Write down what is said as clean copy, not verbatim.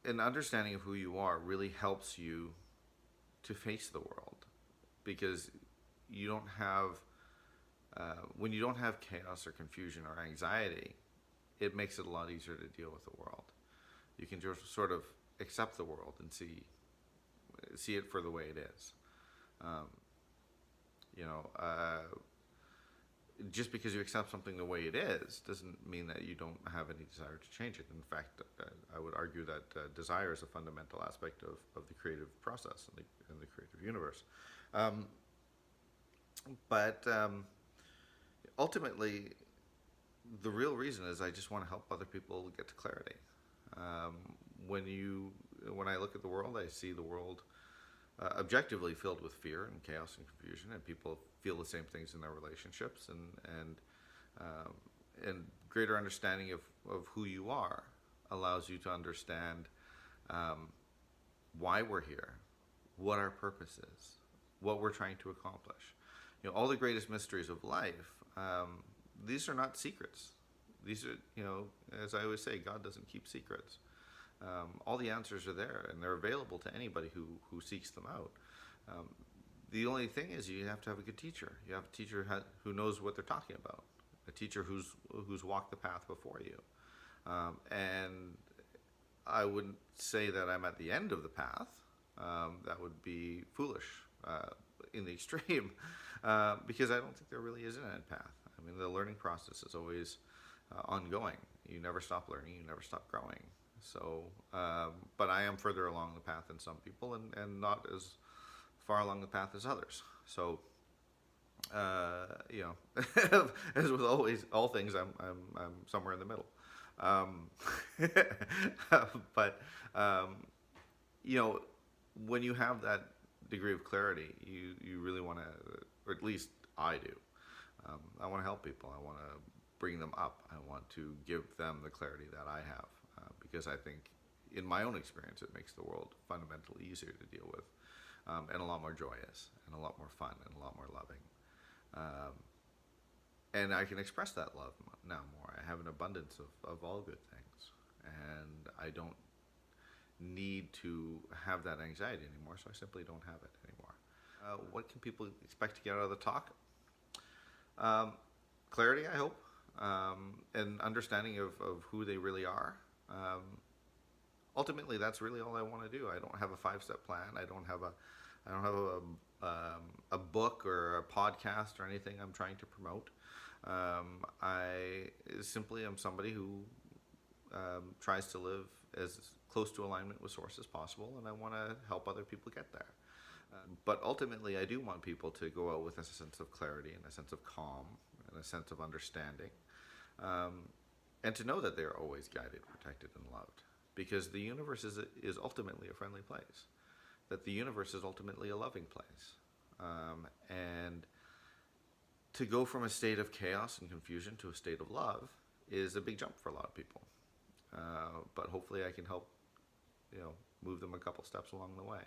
an understanding of who you are really helps you to face the world, because you don't have when you don't have chaos or confusion or anxiety, it makes it a lot easier to deal with the world. You can just sort of accept the world and see it for the way it is. Um, you know, just because you accept something the way it is doesn't mean that you don't have any desire to change it. In fact, I would argue that desire is a fundamental aspect of the creative process and the creative universe. Um, but ultimately, the real reason is I just want to help other people get to clarity. Um, when I look at the world, I see the world objectively filled with fear and chaos and confusion, and people feel the same things in their relationships, um, and greater understanding of who you are allows you to understand um, why we're here, what our purpose is, what we're trying to accomplish. You know, all the greatest mysteries of life. These are not secrets. These are, you know, as I always say, God doesn't keep secrets. All the answers are there, and they're available to anybody who seeks them out. Um, the only thing is, you have to have a good teacher. You have a teacher who knows what they're talking about, a teacher who's walked the path before you. And I wouldn't say that I'm at the end of the path. That would be foolish in the extreme, because I don't think there really is an end path. I mean, the learning process is always ongoing. You never stop learning. You never stop growing. So, but I am further along the path than some people, and not as far along the path as others. So, you know, as with all things, I'm somewhere in the middle. Um, but you know, when you have that degree of clarity, you really want to, or at least I do. I want to help people. I want to bring them up. I want to give them the clarity that I have, because I think, in my own experience, it makes the world fundamentally easier to deal with, and a lot more joyous, and a lot more fun, and a lot more loving. Um, and I can express that love now more. I have an abundance of all good things, and I don't need to have that anxiety anymore, so I simply don't have it anymore. What can people expect to get out of the talk? Um, Clarity, I hope, and understanding of who they really are. Ultimately, that's really all I want to do. I don't have a 5-step plan. I don't have a book or a podcast or anything I'm trying to promote. I simply am somebody who tries to live as close to alignment with source as possible, and I want to help other people get there. But ultimately, I do want people to go out with a sense of clarity and a sense of calm and a sense of understanding, and to know that they're always guided, protected, and loved, because the universe is ultimately a friendly place, that the universe is ultimately a loving place. And to go from a state of chaos and confusion to a state of love is a big jump for a lot of people. But hopefully I can help, you know, move them a couple steps along the way.